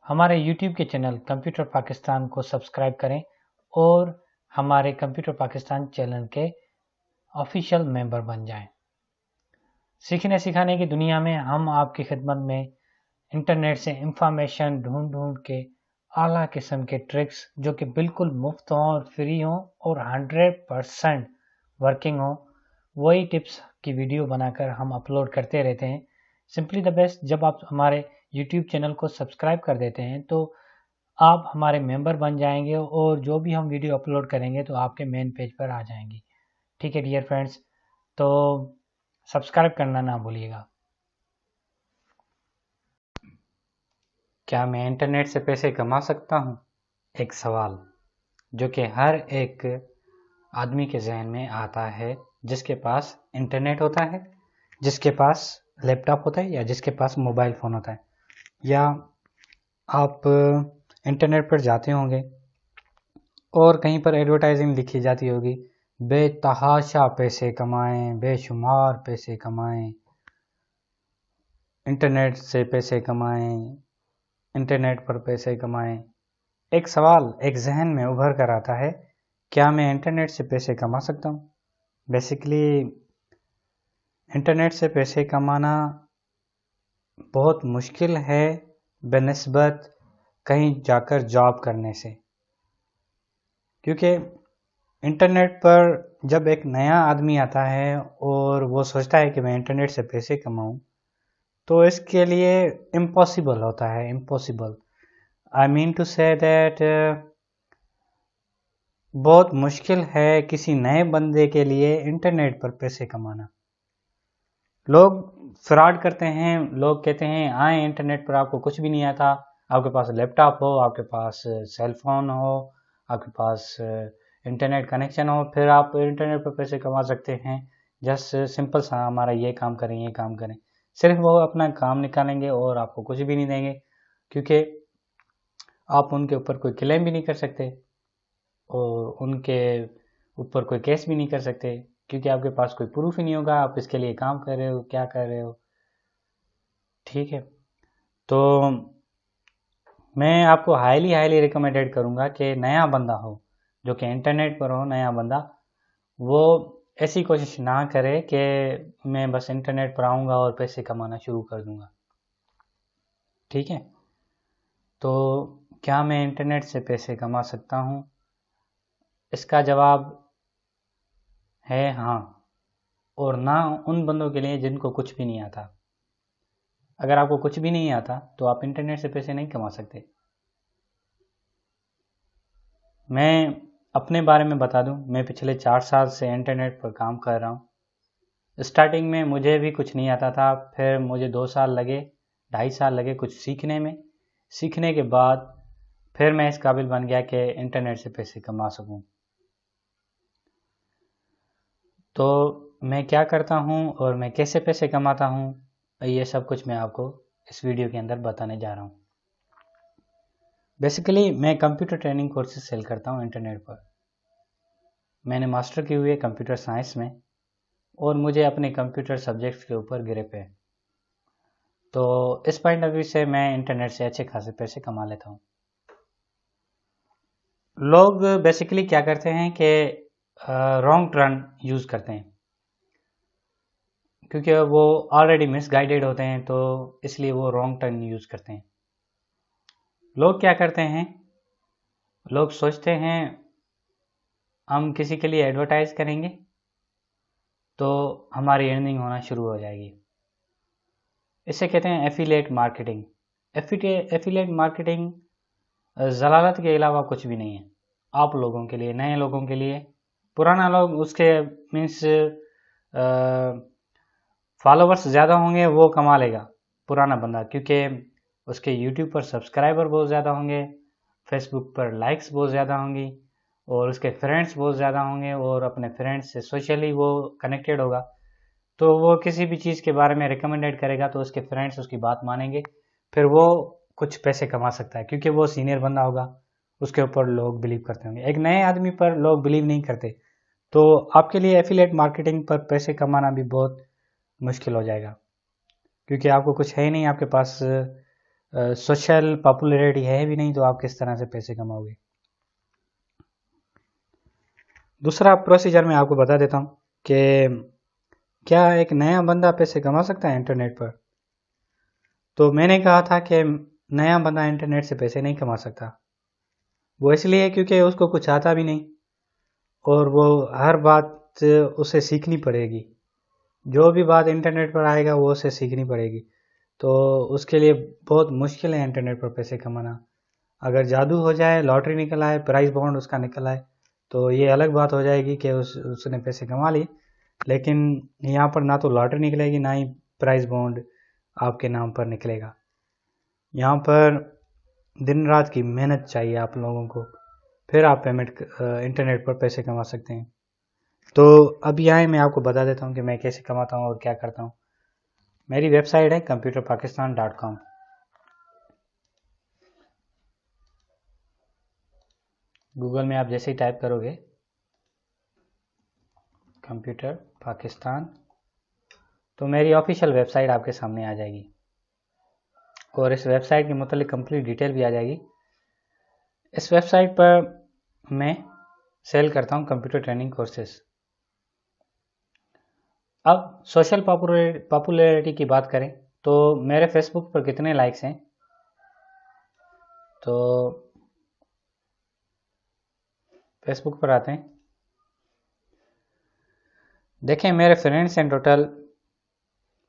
हमारे YouTube के channel computer Pakistan को सब्सक्राइब करें और हमारे कंप्यूटर पाकिस्तान चैनल के ऑफिशियल मेंबर बन जाएं। सीखने सिखाने की दुनिया में हम आपकी खिदमत में इंटरनेट से इंफॉर्मेशन ढूंढ ढूंढ के आला किस्म के ट्रिक्स जो कि बिल्कुल मुफ्त हों और फ्री हों और 100% वर्किंग हो, वही टिप्स की वीडियो बनाकर हम अपलोड करते रहते हैं। सिंपली द बेस्ट, जब आप हमारे YouTube चैनल को सब्सक्राइब कर देते हैं तो आप हमारे मेंबर बन जाएंगे और जो भी हम वीडियो अपलोड करेंगे तो आपके मेन पेज पर आ जाएंगी। ठीक है डियर फ्रेंड्स, तो सब्सक्राइब करना ना भूलिएगा। क्या मैं इंटरनेट से पैसे कमा सकता हूँ? एक सवाल जो कि हर एक आदमी के जहन में आता है जिसके पास इंटरनेट होता है, जिसके पास लैपटॉप होता है या जिसके पास मोबाइल फ़ोन होता है, या आप इंटरनेट पर जाते होंगे और कहीं पर एडवर्टाइजिंग लिखी जाती होगी, बेतहाशा पैसे कमाएं, बेशुमार पैसे कमाएं, इंटरनेट से पैसे कमाएं, इंटरनेट पर पैसे कमाएं। एक सवाल एक जहन में उभर कर आता है, क्या मैं इंटरनेट से पैसे कमा सकता हूँ? बेसिकली इंटरनेट से पैसे कमाना बहुत मुश्किल है बनिस्बत कहीं जाकर जॉब करने से, क्योंकि इंटरनेट पर जब एक नया आदमी आता है और वो सोचता है कि मैं इंटरनेट से पैसे कमाऊं, तो इसके लिए इम्पॉसिबल होता है। Impossible, I mean to say that बहुत मुश्किल है किसी नए बंदे के लिए इंटरनेट पर पैसे कमाना। लोग फ्रॉड करते हैं, लोग कहते हैं आए इंटरनेट पर, आपको कुछ भी नहीं आता, आपके पास लैपटॉप हो, आपके पास सेल फोन हो, आपके पास इंटरनेट कनेक्शन हो, फिर आप इंटरनेट पर पैसे कमा सकते हैं। जस्ट सिंपल सा हमारा ये काम करें, ये काम करें, सिर्फ वो अपना काम निकालेंगे और आपको कुछ भी नहीं देंगे, क्योंकि आप उनके ऊपर कोई क्लेम भी नहीं कर सकते और उनके ऊपर कोई केस भी नहीं कर सकते, क्योंकि आपके पास कोई प्रूफ ही नहीं होगा आप इसके लिए काम कर रहे हो, क्या कर रहे हो। ठीक है, तो मैं आपको हाईली रिकमेंडेड करूँगा कि नया बंदा हो जो कि इंटरनेट पर हो, नया बंदा, वो ऐसी कोशिश ना करे कि मैं बस इंटरनेट पर आऊँगा और पैसे कमाना शुरू कर दूँगा। ठीक है, तो क्या मैं इंटरनेट से पैसे कमा सकता हूँ? इसका जवाब है हाँ, और ना उन बंदों के लिए जिनको कुछ भी नहीं आता। अगर आपको कुछ भी नहीं आता तो आप इंटरनेट से पैसे नहीं कमा सकते। मैं अपने बारे में बता दूं, मैं पिछले 4 साल से इंटरनेट पर काम कर रहा हूं। स्टार्टिंग में मुझे भी कुछ नहीं आता था, फिर मुझे 2 साल लगे, 2.5 साल लगे कुछ सीखने में। सीखने के बाद फिर मैं इस काबिल बन गया कि इंटरनेट से पैसे कमा सकूं। तो मैं क्या करता हूं और मैं कैसे पैसे कमाता हूं, ये सब कुछ मैं आपको इस वीडियो के अंदर बताने जा रहा हूं। बेसिकली मैं कंप्यूटर ट्रेनिंग कोर्सेज सेल करता हूं इंटरनेट पर। मैंने मास्टर की हुई है कंप्यूटर साइंस में और मुझे अपने कंप्यूटर सब्जेक्ट्स के ऊपर ग्रिप है, तो इस पॉइंट ऑफ व्यू से मैं इंटरनेट से अच्छे खासे पैसे कमा लेता हूँ। लोग बेसिकली क्या करते हैं कि रॉन्ग टर्न यूज़ करते हैं, क्योंकि वो ऑलरेडी मिसगाइडेड होते हैं, तो इसलिए वो रॉन्ग टर्न यूज़ करते हैं। लोग क्या करते हैं, लोग सोचते हैं हम किसी के लिए एडवर्टाइज करेंगे तो हमारी अर्निंग होना शुरू हो जाएगी। इसे कहते हैं एफिलिएट मार्केटिंग। एफिलिएट मार्केटिंग जलालत के अलावा कुछ भी नहीं है आप लोगों के लिए, नए लोगों के लिए। पुराना लोग उसके मीन्स फॉलोवर्स ज़्यादा होंगे वो कमा लेगा पुराना बंदा, क्योंकि उसके यूट्यूब पर सब्सक्राइबर बहुत ज़्यादा होंगे, फेसबुक पर लाइक्स बहुत ज़्यादा होंगी और उसके फ्रेंड्स बहुत ज़्यादा होंगे और अपने फ्रेंड्स से सोशली वो कनेक्टेड होगा, तो वो किसी भी चीज़ के बारे में रिकमेंडेड करेगा तो उसके फ्रेंड्स उसकी बात मानेंगे, फिर वो कुछ पैसे कमा सकता है क्योंकि वो सीनियर बंदा होगा, उसके ऊपर लोग बिलीव करते होंगे। एक नए आदमी पर लोग बिलीव नहीं करते, तो आपके लिए एफिलिएट मार्केटिंग पर पैसे कमाना भी बहुत मुश्किल हो जाएगा, क्योंकि आपको कुछ है ही नहीं, आपके पास सोशल पॉपुलैरिटी है भी नहीं तो आप किस तरह से पैसे कमाओगे। दूसरा प्रोसीजर मैं आपको बता देता हूँ कि क्या एक नया बंदा पैसे कमा सकता है इंटरनेट पर। तो मैंने कहा था कि नया बंदा इंटरनेट से पैसे नहीं कमा सकता। वो इसलिए क्योंकि उसको कुछ आता भी नहीं और वो हर बात उसे सीखनी पड़ेगी। जो भी बात इंटरनेट पर आएगा वो उसे सीखनी पड़ेगी। तो उसके लिए बहुत मुश्किल है इंटरनेट पर पैसे कमाना। अगर जादू हो जाए, लॉटरी निकल आए, प्राइस बॉन्ड उसका निकल आए, तो ये अलग बात हो जाएगी कि उसने पैसे कमा लिए। लेकिन यहाँ पर ना तो लॉटरी निकलेगी ना ही प्राइस बॉन्ड आपके नाम पर निकलेगा। यहाँ पर दिन रात की मेहनत चाहिए आप लोगों को, फिर आप इंटरनेट पर पैसे कमा सकते हैं। तो अभी आए मैं आपको बता देता हूँ कि मैं कैसे कमाता हूँ और क्या करता हूँ। मेरी वेबसाइट है computerpakistan.com। गूगल में आप जैसे ही टाइप करोगे कंप्यूटर पाकिस्तान तो मेरी ऑफिशियल वेबसाइट आपके सामने आ जाएगी और इस वेबसाइट के मुतालिक कंप्लीट डिटेल भी आ जाएगी। इस वेबसाइट पर मैं सेल करता हूँ कंप्यूटर ट्रेनिंग कोर्सेज। अब सोशल पॉपुलैरिटी की बात करें तो मेरे फेसबुक पर कितने लाइक्स हैं, तो फेसबुक पर आते हैं। देखें मेरे फ्रेंड्स हैं टोटल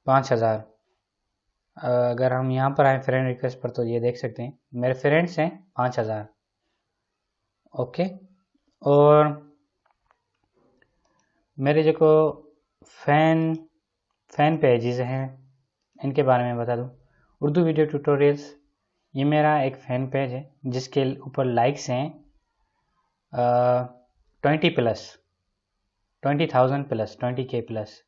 5000। अगर हम यहाँ पर आए फ्रेंड रिक्वेस्ट पर तो ये देख सकते हैं मेरे फ्रेंड्स हैं 5000। ओके, और मेरे जो फ़ैन पेजेस हैं इनके बारे में बता दूँ। उर्दू वीडियो ट्यूटोरियल्स, ये मेरा एक फ़ैन पेज है जिसके ऊपर लाइक्स हैं 20,000 प्लस 20K प्लस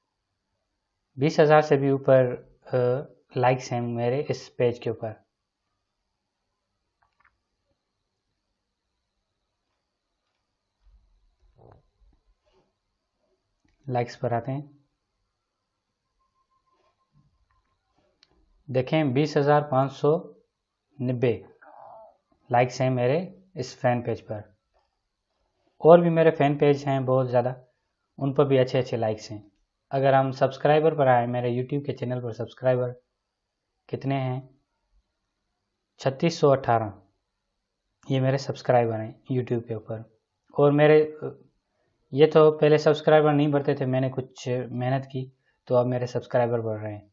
20,000 से भी ऊपर लाइक्स हैं मेरे इस पेज के ऊपर। लाइक्स पर आते हैं, देखें 20,590 लाइक्स हैं मेरे इस फ़ैन पेज पर। और भी मेरे फ़ैन पेज हैं बहुत ज़्यादा, उन पर भी अच्छे अच्छे लाइक्स हैं। अगर हम सब्सक्राइबर पर आए, मेरे यूट्यूब के चैनल पर सब्सक्राइबर कितने हैं 3618। ये मेरे सब्सक्राइबर हैं यूट्यूब के ऊपर। और मेरे ये तो पहले सब्सक्राइबर नहीं बढ़ते थे, मैंने कुछ मेहनत की तो अब मेरे सब्सक्राइबर बढ़ रहे हैं।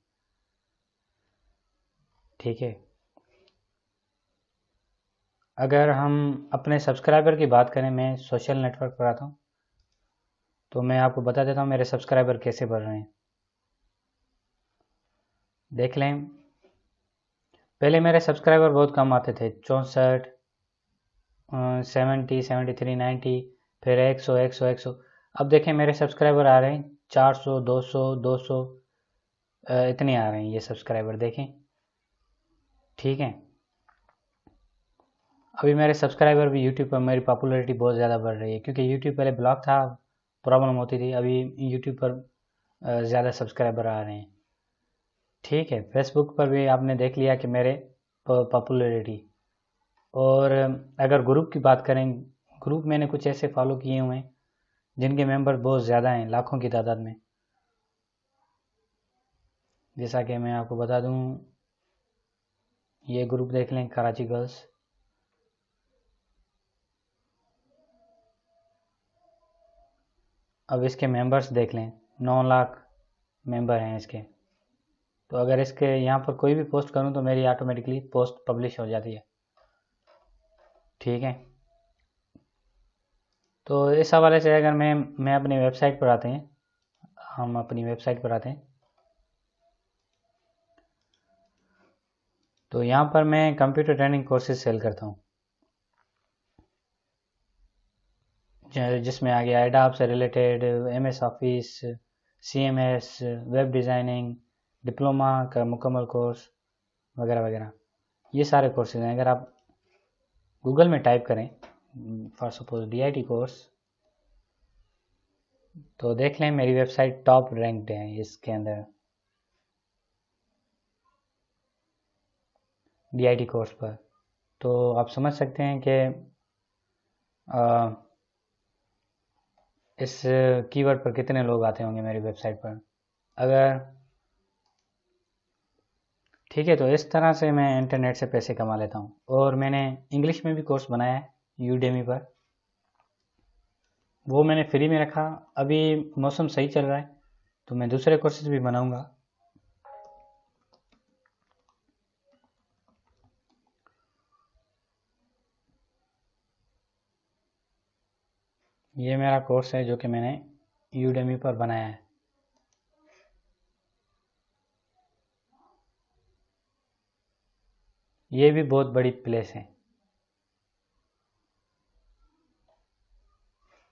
ठीक है, अगर हम अपने सब्सक्राइबर की बात करें, मैं सोशल नेटवर्क पर आता हूँ तो मैं आपको बता देता हूँ मेरे सब्सक्राइबर कैसे बढ़ रहे हैं। देख लें, पहले मेरे सब्सक्राइबर बहुत कम आते थे 64, 70, 73, 90, फिर 100। अब देखें मेरे सब्सक्राइबर आ रहे हैं 400, 200 इतने आ रहे हैं ये सब्सक्राइबर, देखें। ठीक है, अभी मेरे सब्सक्राइबर भी यूट्यूब पर, मेरी पॉपुलैरिटी बहुत ज़्यादा बढ़ रही है क्योंकि यूट्यूब पहले ब्लॉक था, प्रॉब्लम होती थी। अभी यूट्यूब पर ज़्यादा सब्सक्राइबर आ रहे हैं। ठीक है, फेसबुक पर भी आपने देख लिया कि मेरे पॉपुलैरिटी। और अगर ग्रुप की बात करें, ग्रुप मैंने कुछ ऐसे फॉलो किए हुए हैं जिनके मेंबर बहुत ज़्यादा हैं, लाखों की तादाद में। जैसा कि मैं आपको बता दूं, ये ग्रुप देख लें कराची गर्ल्स, अब इसके मेंबर्स देख लें 9 लाख मेंबर हैं इसके। तो अगर इसके यहाँ पर कोई भी पोस्ट करूँ तो मेरी ऑटोमेटिकली पोस्ट पब्लिश हो जाती है। ठीक है, तो इस हवाले से अगर मैं अपनी वेबसाइट पर आते हैं, हम अपनी वेबसाइट पर आते हैं तो यहाँ पर मैं कंप्यूटर ट्रेनिंग कोर्सेज सेल करता हूँ, जिसमें आ गया एडोब से related, MS office, CMS, web designing, diploma का मुकम्मल कोर्स वगैरह वगैरह। ये सारे कोर्सेज हैं। अगर आप गूगल में टाइप करें फॉर सपोज DIT कोर्स तो देख लें मेरी वेबसाइट टॉप रैंक्ड है इसके अंदर। DIT कोर्स पर। तो आप समझ सकते हैं कि इस कीवर्ड पर कितने लोग आते होंगे मेरी वेबसाइट पर। अगर ठीक है, तो इस तरह से मैं इंटरनेट से पैसे कमा लेता हूँ। और मैंने इंग्लिश में भी कोर्स बनाया है यूडेमी पर, वो मैंने फ्री में रखा। अभी मौसम सही चल रहा है तो मैं दूसरे कोर्सेज भी बनाऊंगा। ये मेरा कोर्स है जो कि मैंने यूडेमी पर बनाया है। ये भी बहुत बड़ी प्लेस है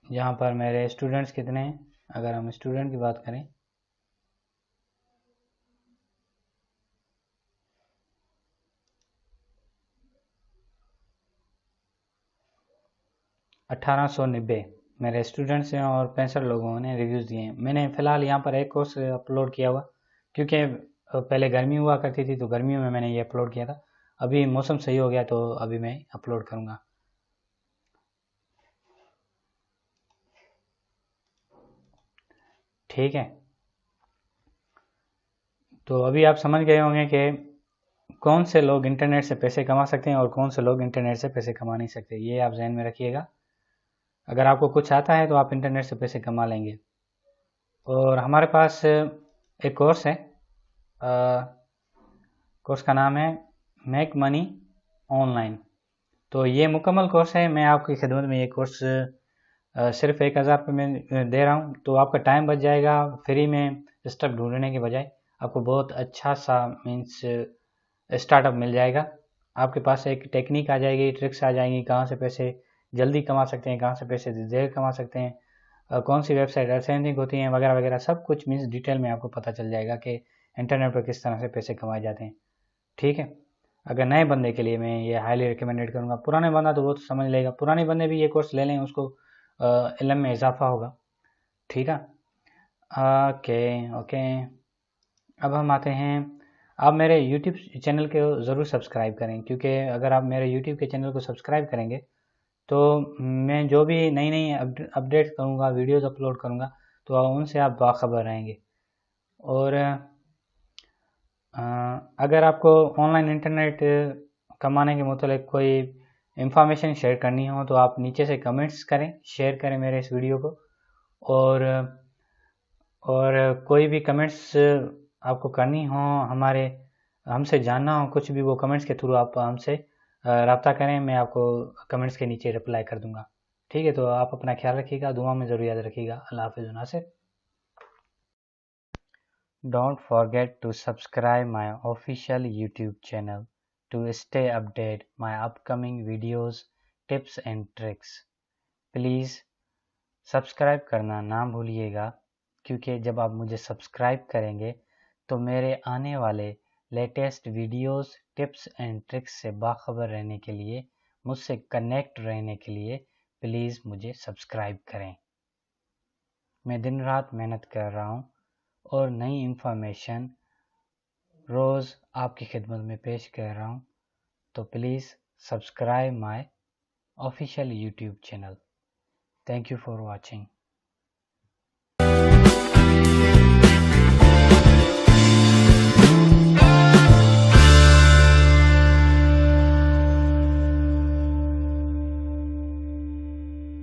यहाँ पर मेरे स्टूडेंट्स कितने हैं। अगर हम स्टूडेंट की बात करें, 1890 मेरे स्टूडेंट्स हैं और 65 लोगों ने रिव्यूज़ दिए हैं। मैंने फ़िलहाल यहाँ पर एक कोर्स अपलोड किया हुआ, क्योंकि पहले गर्मी हुआ करती थी तो गर्मियों में मैंने ये अपलोड किया था। अभी मौसम सही हो गया तो अभी मैं अपलोड करूँगा। ठीक है, तो अभी आप समझ गए होंगे कि कौन से लोग इंटरनेट से पैसे कमा सकते हैं और कौन से लोग इंटरनेट से पैसे कमा नहीं सकते। ये आप जहन में रखिएगा। अगर आपको कुछ आता है तो आप इंटरनेट से पैसे कमा लेंगे। और हमारे पास एक कोर्स है, कोर्स का नाम है मेक मनी ऑनलाइन। तो ये मुकम्मल कोर्स है। मैं आपकी खिदमत में ये कोर्स सिर्फ 1000 रुपये में दे रहा हूँ। तो आपका टाइम बच जाएगा। फ्री में स्टफ ढूंढने के बजाय आपको बहुत अच्छा सा मीन्स स्टार्टअप मिल जाएगा। आपके पास एक टेक्निक आ जाएगी, ट्रिक्स आ जाएंगी, कहाँ से पैसे जल्दी कमा सकते हैं, कहाँ से पैसे देर कमा सकते हैं, कौन सी वेबसाइट असेंडिंग होती हैं, वगैरह वगैरह सब कुछ मीन्स डिटेल में आपको पता चल जाएगा कि इंटरनेट पर किस तरह से पैसे कमाए जाते हैं। ठीक है, अगर नए बंदे के लिए मैं ये हाईली रिकमेंडेड करूँगा। पुराने बंदा तो वो तो समझ लेगा, पुराने बंदे भी ये कोर्स ले लें, उसको इल्म में इजाफा होगा। ठीक है, ओके ओके। अब हम आते हैं, आप मेरे YouTube चैनल को ज़रूर सब्सक्राइब करें, क्योंकि अगर आप मेरे YouTube के चैनल को सब्सक्राइब करेंगे तो मैं जो भी नई नई अपडेट करूँगा, वीडियोज़ अपलोड करूँगा, तो उनसे आप बाखबर रहेंगे। और अगर आपको ऑनलाइन इंटरनेट कमाने के मतलब कोई इंफॉर्मेशन शेयर करनी हो तो आप नीचे से कमेंट्स करें, शेयर करें मेरे इस वीडियो को। और कोई भी कमेंट्स आपको करनी हो, हमसे जानना हो कुछ भी, वो कमेंट्स के थ्रू आप हमसे रब्ता करें। मैं आपको कमेंट्स के नीचे रिप्लाई कर दूंगा। ठीक है, तो आप अपना ख्याल रखिएगा, दुआ में ज़रूर याद रखिएगा। अल्लाह हाफ़िज़ Nasir. Don't forget to subscribe my official YouTube channel to stay updated my upcoming videos, tips and tricks. Please subscribe करना ना भूलिएगा, क्योंकि जब आप मुझे सब्सक्राइब करेंगे तो मेरे आने वाले latest videos, tips and tricks से बाखबर रहने के लिए, मुझसे कनेक्ट रहने के लिए प्लीज़ मुझे सब्सक्राइब करें। मैं दिन रात मेहनत कर रहा हूँ और नई इंफॉर्मेशन रोज़ आपकी खिदमत में पेश कर रहा हूँ। तो please subscribe my official YouTube channel. Thank you for watching.